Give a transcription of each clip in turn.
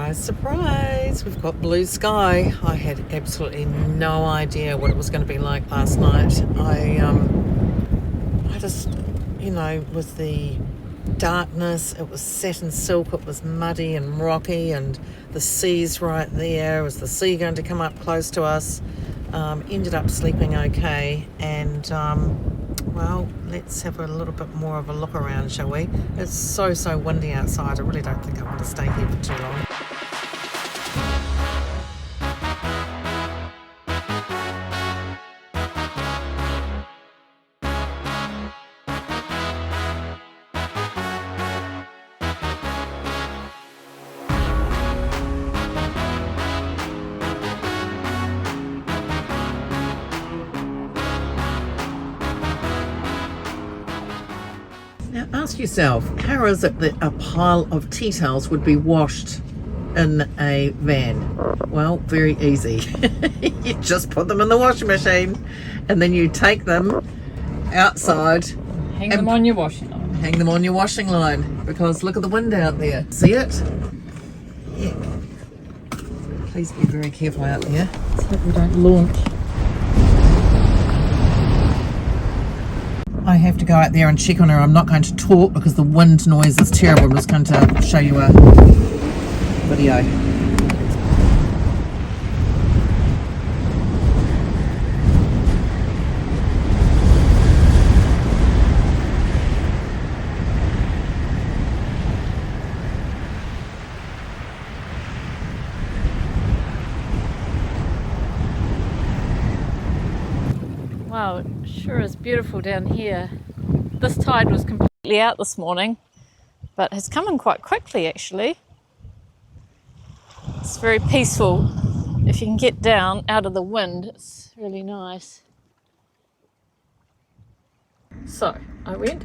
Surprise, surprise, we've got blue sky. I had absolutely no idea what it was going to be like last night. I just, with the darkness, it was satin silk, it was muddy and rocky, and the sea's right there. Was the sea going to come up close to us? Ended up sleeping okay, and well, let's have a little bit more of a look around, shall we? It's so windy outside. I really don't think I want to stay here for too long. Now ask yourself, how is it that a pile of tea towels would be washed in a van? Well, very easy. You just put them in the washing machine and then you take them outside. Hang them on your washing line. Hang them on your washing line, because look at the wind out there. See it? Yeah. Please be very careful out there. Let's hope we don't launch. I have to go out there and check on her. I'm not going to talk because the wind noise is terrible. I'm just going to show you a video. Wow, it sure is beautiful down here. This tide was completely out this morning, but has come in quite quickly actually. It's very peaceful. If you can get down out of the wind, it's really nice. So I went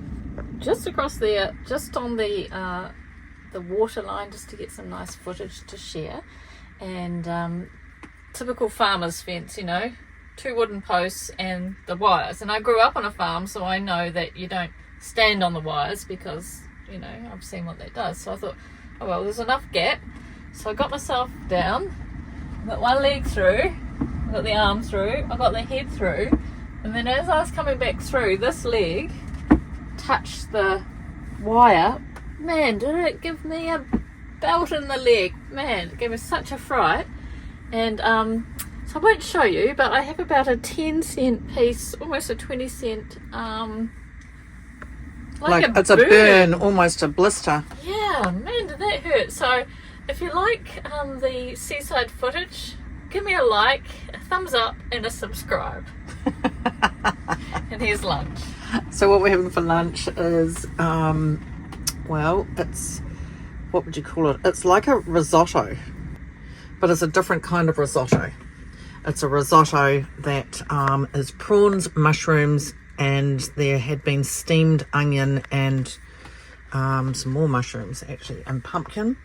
just across there, just on the water line, just to get some nice footage to share. And typical farmer's fence, 2 wooden posts and the wires. And I grew up on a farm, so I know that you don't stand on the wires because, I've seen what that does. So I thought, oh well, there's enough gap. So I got myself down, got one leg through, I got the arm through, I got the head through, and then as I was coming back through, this leg touched the wire. Man, did it give me a belt in the leg. Man, it gave me such a fright. And so I won't show you, but I have about a 10-cent piece, almost a 20-cent, like it's a burn, almost a blister. Yeah, man, did that hurt. So if you like the seaside footage, give me a like, a thumbs up, and a subscribe. And here's lunch. So what we're having for lunch is, it's, what would you call it? It's like a risotto, but it's a different kind of risotto. It's a risotto that is prawns, mushrooms, and there had been steamed onion and some more mushrooms actually, and pumpkin.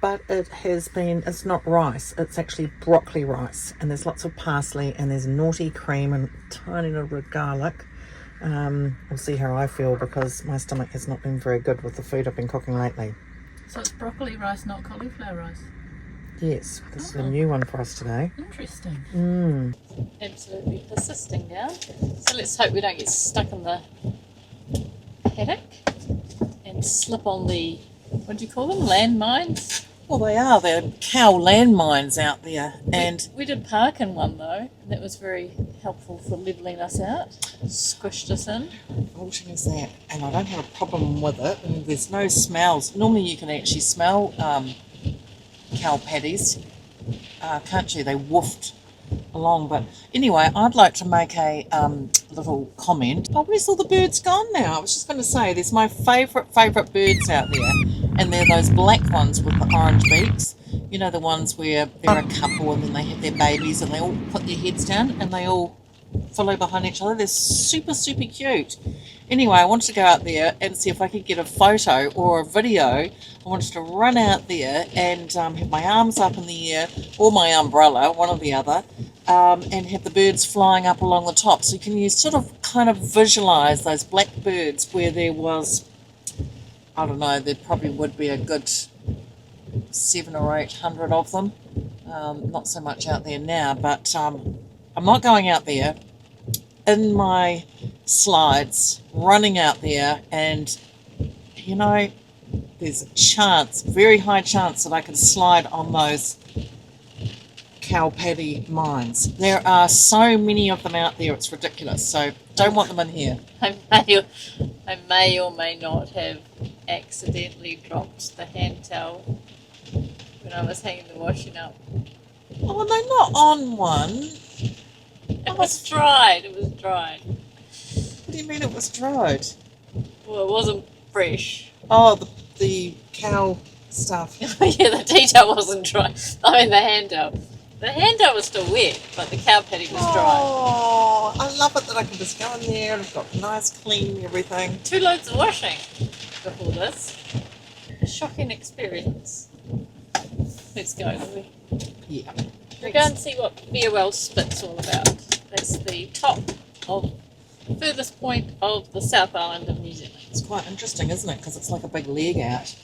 But it's not rice, it's actually broccoli rice, and there's lots of parsley, and there's naughty cream and a tiny little bit of garlic. We'll see how I feel, because my stomach has not been very good with the food I've been cooking lately. So it's broccoli rice, not cauliflower rice? Yes, this is a new one for us today. Interesting. Absolutely persisting now. So let's hope we don't get stuck in the paddock and slip on the, what do you call them, landmines? Well, they are. They're cow landmines out there. And we did park in one though. That was very helpful for levelling us out. Squished us in. Revolting is that, and I don't have a problem with it. And there's no smells. Normally you can actually smell cow paddies, can't you? They woofed along. But anyway, I'd like to make a little comment. Oh, where's all the birds gone now? I was just going to say, there's my favourite birds out there, and they're those black ones with the orange beaks. The ones where they're a couple and then they have their babies and they all put their heads down and they all follow behind each other. They're super cute. Anyway, I wanted to go out there and see if I could get a photo or a video. I wanted to run out there and have my arms up in the air, or my umbrella, one or the other, and have the birds flying up along the top. So you can kind of visualize those black birds where there was, I don't know, there probably would be a good 700 or 800 of them. Not so much out there now, but I'm not going out there in my slides, running out there, and you know, there's a chance, very high chance, that I could slide on those cow paddy mines. There are so many of them out there, it's ridiculous, so don't want them in here. I may or may not have accidentally dropped the hand towel when I was hanging the washing up. Oh, they're not on one. It was dried. It was dried. What do you mean it was dried? Well, it wasn't fresh. Oh, the cow stuff. Yeah, the detail wasn't dry. I mean, the hand towel. The hand towel was still wet, but the cow patty was dry. Oh, I love it that I can just go in there and it's got nice, clean everything. 2 loads of washing before this. A shocking experience. Let's go, Louie. Yeah. We're going to see what Farewell Spit's all about. That's the top of furthest point of the South Island of New Zealand. It's quite interesting, isn't it? Because it's like a big leg out.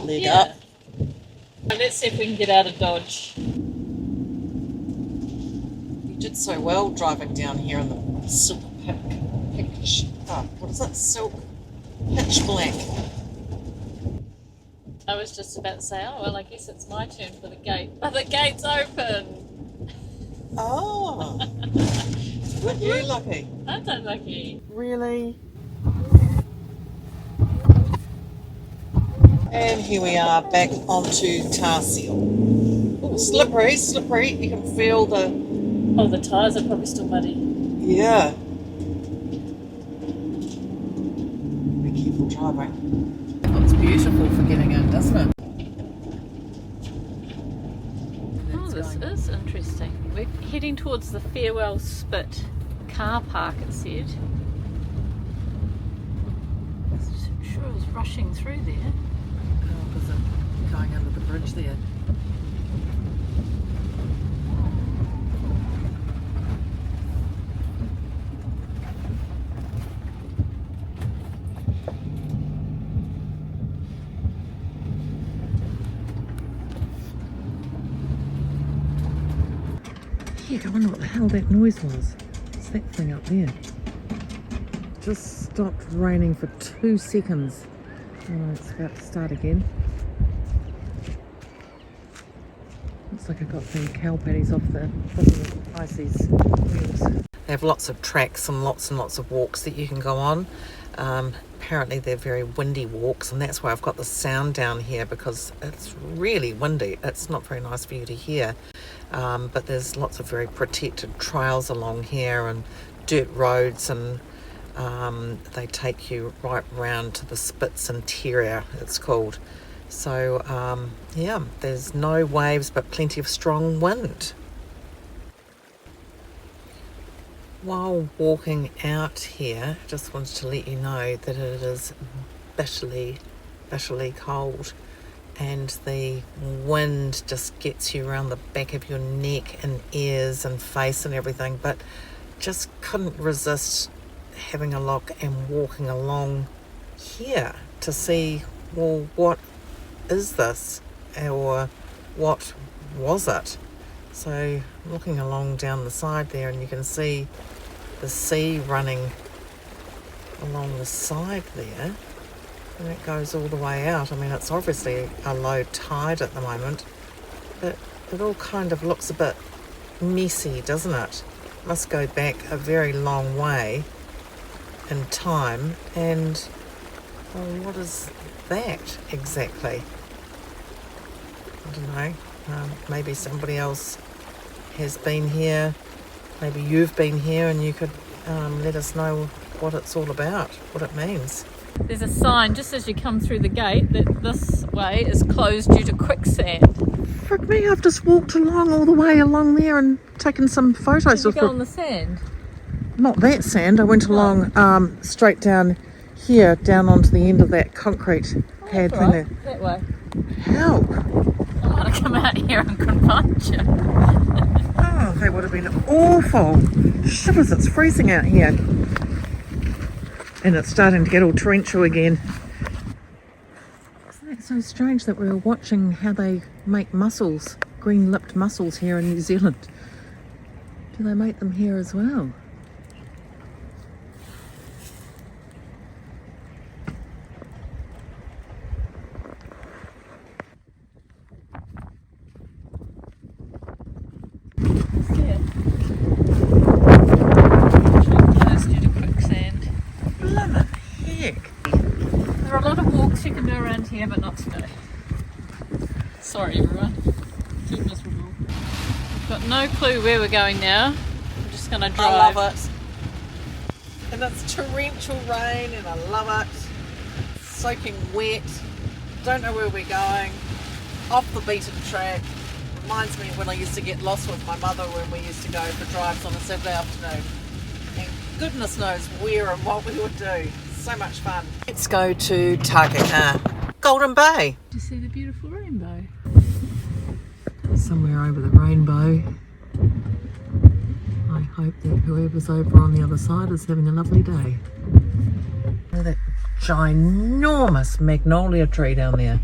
Leg Yeah. up. Let's see if we can get out of Dodge. You did so well driving down here in the silk pitch. Oh, what is that? Silk pitch black. I was just about to say, oh, well, I guess it's my turn for the gate. But the gate's open! Oh. Weren't you lucky? I'm so lucky. Really? And here we are back onto tar seal. Oh, slippery, slippery. You can feel the... Oh, the tyres are probably still muddy. Yeah. Be careful driving. It looks beautiful for getting in, doesn't it? Oh, this is interesting. We're heading towards the Farewell Spit car park, it said. I'm sure it was rushing through there. Oh, because I'm going under the bridge there. Heck, I wonder what the hell that noise was. It's that thing up there. Just stopped raining for 2 seconds. Oh, it's about to start again. Looks like I got some cow patties off the icy's wheels. They have lots of tracks and lots of walks that you can go on. Apparently they're very windy walks, and that's why I've got the sound down here, because it's really windy. It's not very nice for you to hear. But there's lots of very protected trails along here and dirt roads, and they take you right round to the Spitz Interior, it's called. So yeah, there's no waves but plenty of strong wind. While walking out here, just wanted to let you know that it is bitterly cold, and the wind just gets you around the back of your neck and ears and face and everything, but just couldn't resist having a look and walking along here to see, well, what is this, or what was it? So looking along down the side there, and you can see the sea running along the side there, and it goes all the way out. I mean, it's obviously a low tide at the moment, but it all kind of looks a bit messy, doesn't it? Must go back a very long way in time. And well, what is that exactly? I don't know. Maybe somebody else has been here. Maybe you've been here, and you could let us know what it's all about, what it means. There's a sign just as you come through the gate that this way is closed due to quicksand. Frick me, I've just walked along all the way along there and taken some photos. Did you go on the sand? Not that sand. I went along straight down here, down onto the end of that concrete pad thing there. That way. Help! I might have come out here and confront you. Oh, that would have been awful. Shivers, it's freezing out here. And it's starting to get all torrential again. Isn't that so so strange that we were watching how they make mussels, green-lipped mussels here in New Zealand. Do they make them here as well? Quicksand. Blimmin' heck. There are a lot of walks you can do around here, but not today. Sorry everyone, too miserable. We've got no clue where we're going now. I'm just going to drive. I love it. And it's torrential rain and I love it. Soaking wet. Don't know where we're going. Off the beaten track. Reminds me of when I used to get lost with my mother when we used to go for drives on a Saturday afternoon. And goodness knows where and what we would do. So much fun. Let's go to Takaka, Golden Bay. Do you see the beautiful rainbow? Somewhere over the rainbow. I hope that whoever's over on the other side is having a lovely day. Look at that ginormous magnolia tree down there.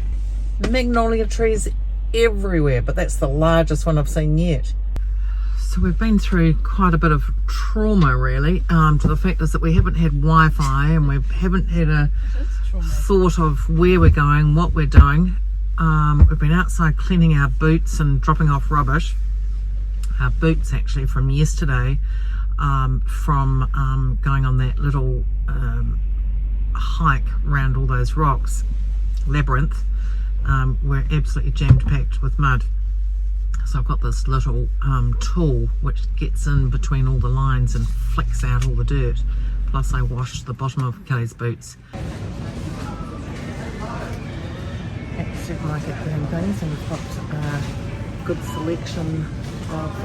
Magnolia trees everywhere, but that's the largest one I've seen yet. So we've been through quite a bit of trauma really. To the fact is that we haven't had Wi-Fi and we haven't had a thought of where we're going, what we're doing. We've been outside cleaning our boots and dropping off rubbish. Our boots actually from yesterday, from going on that little hike around all those rocks, labyrinth. We're absolutely jammed packed with mud. So I've got this little tool which gets in between all the lines and flicks out all the dirt. Plus I washed the bottom of Kelly's boots. At the supermarket doing things, and we've got a good selection of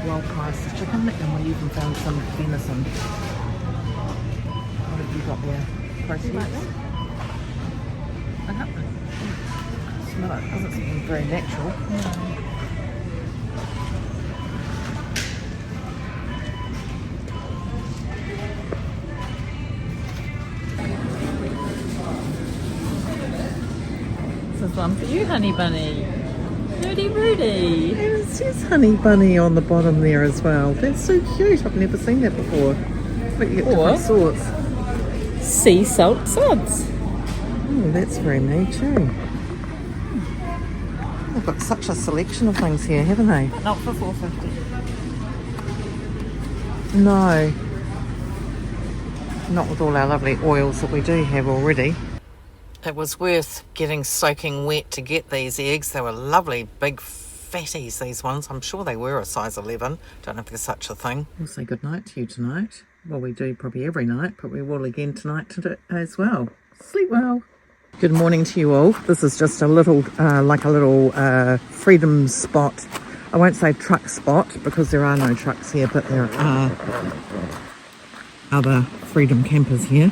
well-priced chicken, and we even found some venison. What have you got there? Proceeds? I don't know. Smell it. Doesn't seem very natural. No. This is one for you, honey bunny. Rudy Rudy. And it says honey bunny on the bottom there as well. That's so cute. I've never seen that before. But you get different sorts. Sea salt suds. Oh, that's very neat too. They've got such a selection of things here, haven't they? Not for $4.50. No. Not with all our lovely oils that we do have already. It was worth getting soaking wet to get these eggs. They were lovely, big fatties, these ones. I'm sure they were a size 11. Don't know if there's such a thing. We'll say goodnight to you tonight. Well, we do probably every night, but we will again tonight as well. Sleep well. Good morning to you all. This is just a little, freedom spot. I won't say truck spot because there are no trucks here, but there are other freedom campers here.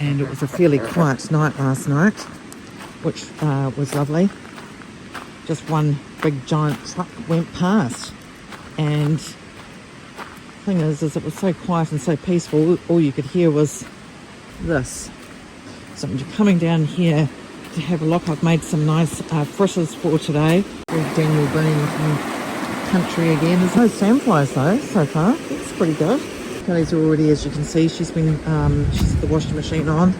And it was a fairly quiet night last night, which was lovely. Just one big giant truck went past, and the thing is it was so quiet and so peaceful, all you could hear was this. So I'm coming down here to have a look. I've made some nice fritters for today. Very Daniel Boone looking country again. There's no sandflies though so far. That's pretty good. Kelly's already, as you can see, she's had the washing machine on.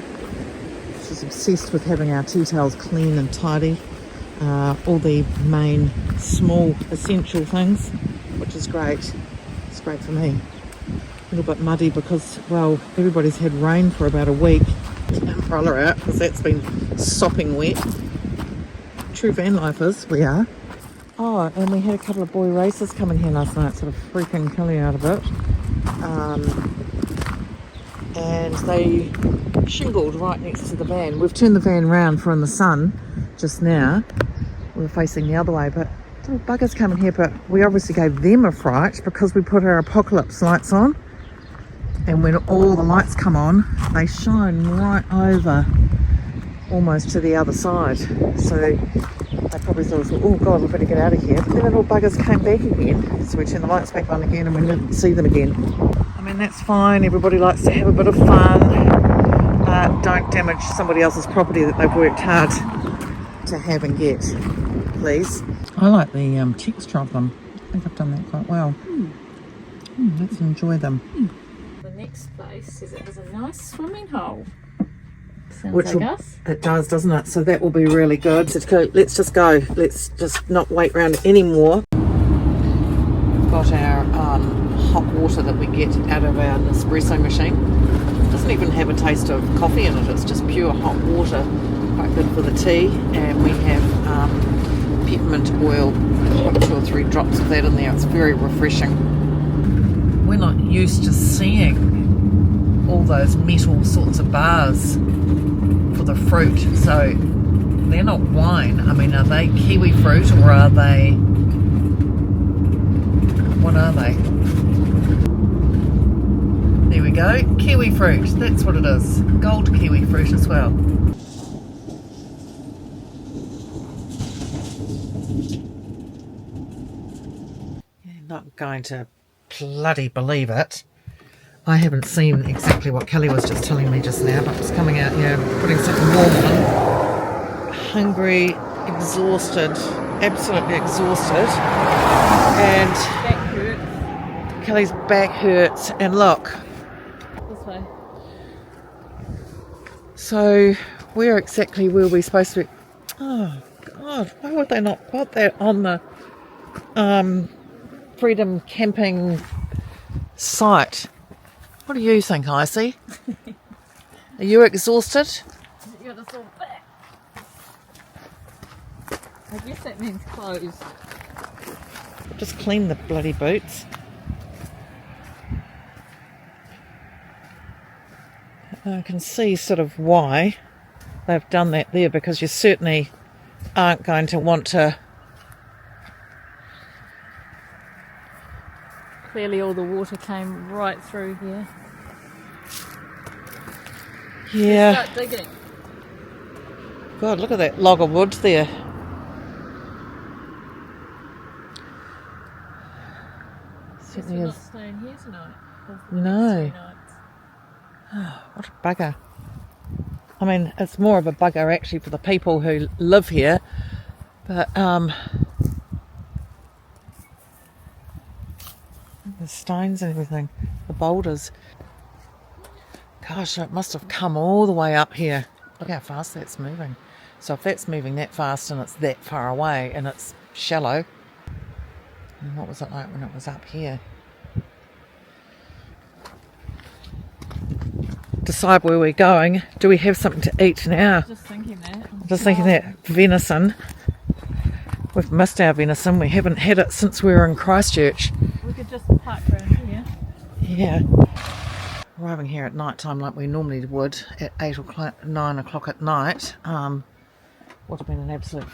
She's obsessed with having our tea towels clean and tidy. All the main small essential things, which is great. It's great for me. A little bit muddy because, well, everybody's had rain for about a week. Get the umbrella out because that's been sopping wet. True van lifers, we are. Oh, and we had a couple of boy racers come in here last night, sort of freaking Kelly out of it. And they shingled right next to the van. We've turned the van round for in the sun just now. We were facing the other way, but little buggers come in here, but we obviously gave them a fright because we put our apocalypse lights on, and when all the lights come on they shine right over almost to the other side, so they probably thought, oh god, we better get out of here. But then the little buggers came back again, so we turned the lights back on again and we didn't see them again. I mean, that's fine, everybody likes to have a bit of fun, but don't damage somebody else's property that they've worked hard to have and get, please. I like the texture of them. I think I've done that quite well. Let's enjoy them. The next place says it has a nice swimming hole. Sounds Which like will, us. it does, doesn't it? So that will be really good. So let's just go. Let's just not wait around anymore. Got our hot water that we get out of our Nespresso machine. Doesn't even have a taste of coffee in it. It's just pure hot water. Quite good for the tea. And we have peppermint oil. Put 2 or 3 drops of that in there. It's very refreshing. We're not used to seeing all those metal sorts of bars for the fruit, so they're not wine. I mean, are they kiwi fruit or are they, what are they? There we go, kiwi fruit, that's what it is. Gold kiwi fruit as well. You're not going to bloody believe it. I haven't seen exactly what Kelly was just telling me just now, but it's coming out here, putting something warm on. Hungry, exhausted, absolutely exhausted. And Back hurts. Kelly's back hurts. And look. This way. So, where exactly were we supposed to be? Oh, God, why would they not put that on the Freedom Camping site? What do you think, Icy? Are you exhausted? You got us all back. I guess that means closed. Just clean the bloody boots. I can see sort of why they've done that there, because you certainly aren't going to want to. Clearly all the water came right through here. Yeah. Start digging. God, look at that log of wood there. Certainly We're is. not staying here tonight. No. What a bugger. I mean, it's more of a bugger actually for the people who live here, but the stones and everything, the boulders. Gosh, it must have come all the way up here. Look how fast that's moving. So if that's moving that fast and it's that far away and it's shallow, and what was it like when it was up here? Decide where we're going. Do we have something to eat now? Just thinking that. Just thinking that venison. We've missed our venison. We haven't had it since we were in Christchurch. We could just park around here. Yeah. Arriving here at night time like we normally would at 8 o'clock, 9 o'clock at night would have been an absolute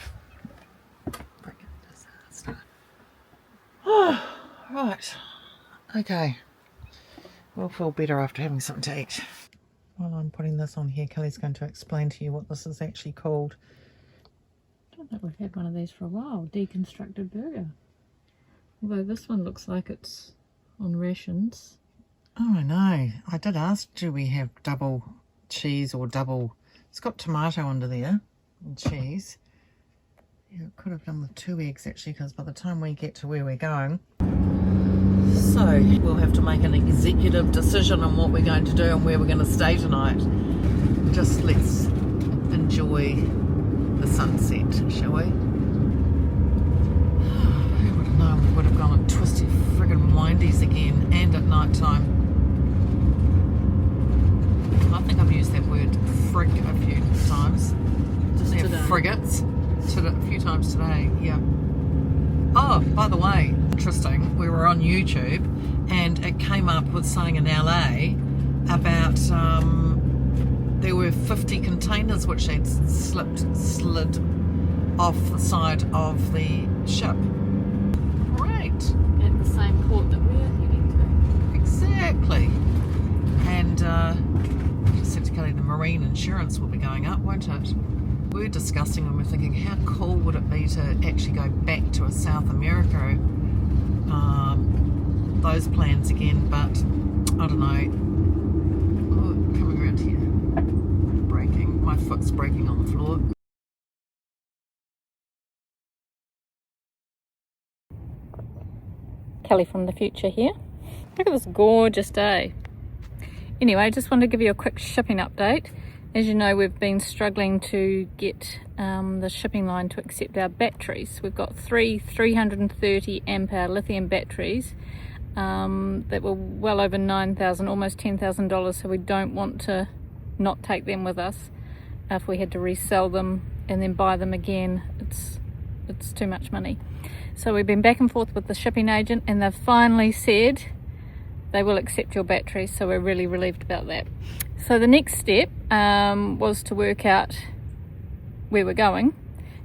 freaking disaster. Oh, right. Okay. We'll feel better after having something to eat. While I'm putting this on here, Kelly's going to explain to you what this is actually called. I don't think we've had one of these for a while. Deconstructed burger. Although this one looks like it's on rations. Oh, I know. I did ask, do we have double cheese or double... It's got tomato under there and cheese. Yeah, it could have done with 2 eggs actually, because by the time we get to where we're going... So, we'll have to make an executive decision on what we're going to do and where we're going to stay tonight. Just let's enjoy the sunset, shall we? Who would have known we would have gone at twisty friggin' windies again, and at night time. I think I've used that word frig a few times. Just Yeah, today. frigates. A few times today, yeah. Oh, by the way, interesting, we were on YouTube and it came up with saying in LA about there were 50 containers which had slid off the side of the ship. Great. At the same port that we're heading Exactly. And I just said to Kelly, the marine insurance will be going up, won't it? We were discussing and we're thinking, how cool would it be to actually go back to a South America, those plans again, but I don't know. Oh, coming around here, breaking, my foot's breaking on the floor. Kelly from the future here. Look at this gorgeous day. Anyway, I just wanted to give you a quick shipping update. As you know, we've been struggling to get the shipping line to accept our batteries. We've got three 330 amp hour lithium batteries that were well over $9,000, almost $10,000, so we don't want to not take them with us. If we had to resell them and then buy them again, it's too much money. So we've been back and forth with the shipping agent, and they've finally said they will accept your batteries, so we're really relieved about that. So the next step was to work out where we're going.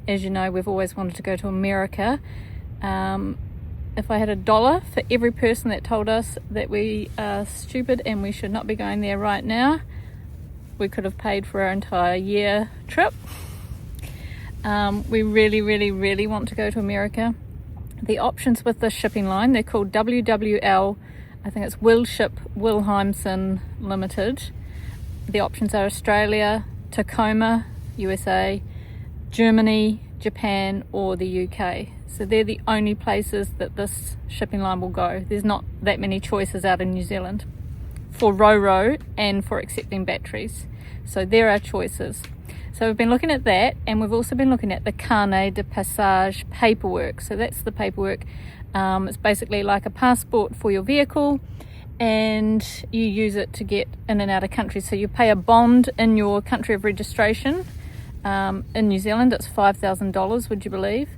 As you know, we've always wanted to go to America. If I had $1 for every person that told us that we are stupid and we should not be going there right now, we could have paid for our entire year trip. We really want to go to America. The options with the shipping line, they're called WWL, I think it's Will Ship Wilhelmsen Limited. The options are Australia, Tacoma, USA, Germany, Japan, or the UK. So they're the only places that this shipping line will go. There's not that many choices out in New Zealand for ro-ro and for accepting batteries. So there are choices. So we've been looking at that, and we've also been looking at the carnet de passage paperwork. So that's the paperwork. It's basically like a passport for your vehicle, and you use it to get in and out of country. So you pay a bond in your country of registration. In New Zealand it's $5,000, would you believe?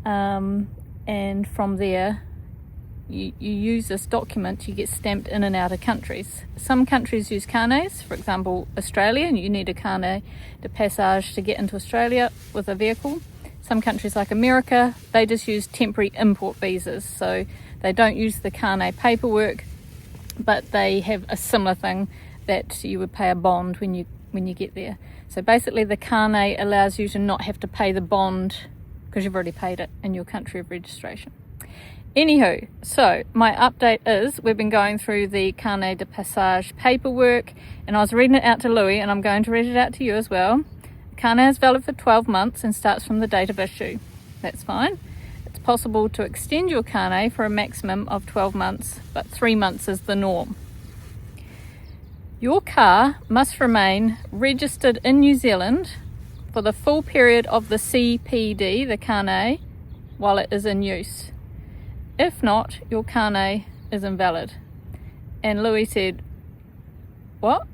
And from there you use this document, you get stamped in and out of countries. Some countries use carnets, for example Australia, and you need a carnet de passage to get into Australia with a vehicle. Some countries like America, they just use temporary import visas, so they don't use the carnet paperwork, but they have a similar thing that you would pay a bond when you get there. So basically the carnet allows you to not have to pay the bond because you've already paid it in your country of registration. Anywho, so my update is we've been going through the carnet de passage paperwork, and I was reading it out to Louise, and I'm going to read it out to you as well. Carnet is valid for 12 months and starts from the date of issue. That's fine. It's possible to extend your carnet for a maximum of 12 months, but 3 months is the norm. Your car must remain registered in New Zealand for the full period of the CPD, the carnet, while it is in use. If not, your carnet is invalid. And Louise said, what?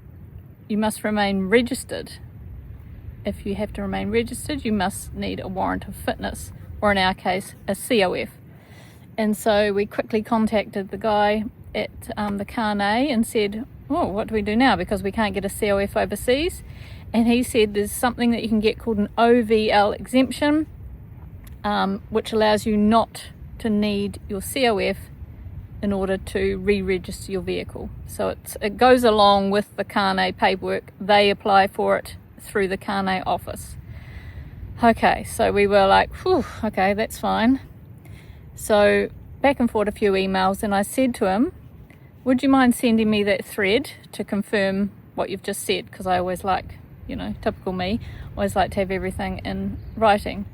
You must remain registered. If you have to remain registered, you must need a warrant of fitness, or in our case, a COF. And so we quickly contacted the guy at the carnet and said, oh, what do we do now? Because we can't get a COF overseas. And he said there's something that you can get called an OVL exemption, which allows you not to need your COF in order to re-register your vehicle. So it goes along with the carnet paperwork. They apply for it through the carnet office. Okay, so we were like, whew, okay, that's fine. So back and forth a few emails, and I said to him, would you mind sending me that thread to confirm what you've just said? Because I always like, typical me, always like to have everything in writing.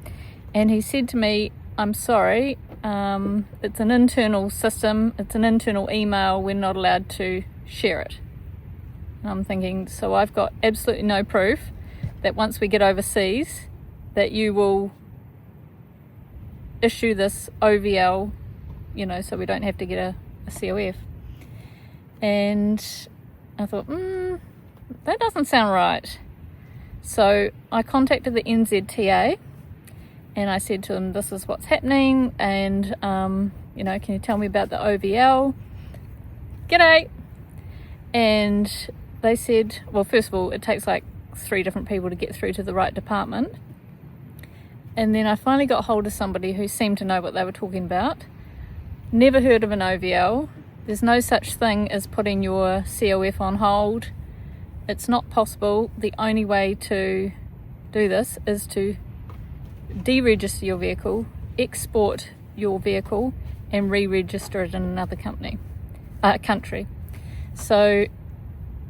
And he said to me, I'm sorry, it's an internal system, it's an internal email, we're not allowed to share it. And I'm thinking, so I've got absolutely no proof that once we get overseas that you will issue this OVL, so we don't have to get a COF. And I thought, that doesn't sound right. So I contacted the NZTA and I said to them, this is what's happening, and can you tell me about the OVL? G'day. And they said, well, first of all, it takes like 3 different people to get through to the right department. And then I finally got hold of somebody who seemed to know what they were talking about. Never heard of an OVL. There's no such thing as putting your COF on hold. It's not possible. The only way to do this is to deregister your vehicle, export your vehicle, and re-register it in another country. So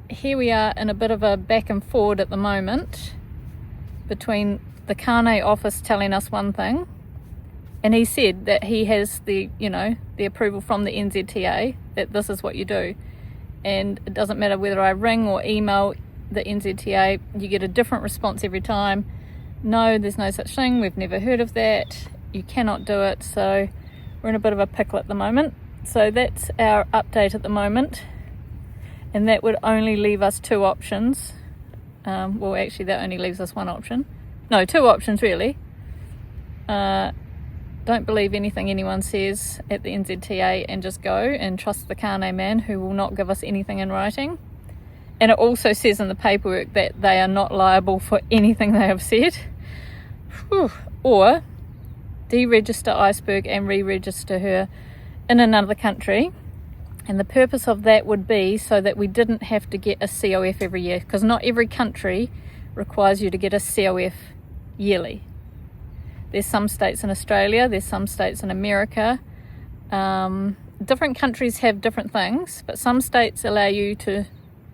here we are in a bit of a back and forward at the moment between the carnet office telling us one thing And he said that he has the, you know, the approval from the NZTA that this is what you do. And it doesn't matter whether I ring or email the NZTA, you get a different response every time. No, there's no such thing, we've never heard of that, you cannot do it. So we're in a bit of a pickle at the moment. So that's our update at the moment. And that would only leave us two options. Well, actually that only leaves us one option. No, two options really. Don't believe anything anyone says at the NZTA and just go and trust the Kāne man who will not give us anything in writing. And it also says in the paperwork that they are not liable for anything they have said. Whew. Or deregister Iceberg and re-register her in another country. And the purpose of that would be so that we didn't have to get a COF every year, because not every country requires you to get a COF yearly. There's some states in Australia, there's some states in America. Different countries have different things, but some states allow you to,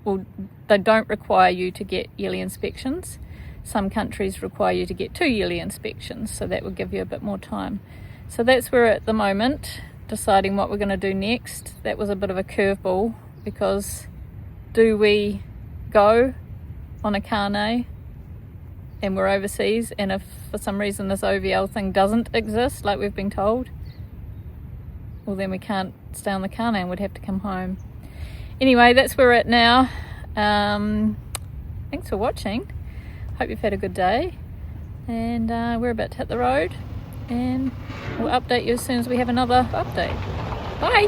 well, they don't require you to get yearly inspections. Some countries require you to get 2 yearly inspections, so that would give you a bit more time. So that's where we're at the moment, deciding what we're going to do next. That was a bit of a curveball, because do we go on a Kāne and we're overseas, and if for some reason this OVL thing doesn't exist like we've been told, well then we can't stay on the Kāne and we'd have to come home. Anyway, that's where we're at now. Thanks for watching. Hope you've had a good day, and we're about to hit the road, and we'll update you as soon as we have another update. Bye!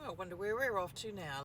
I wonder where we're off to now.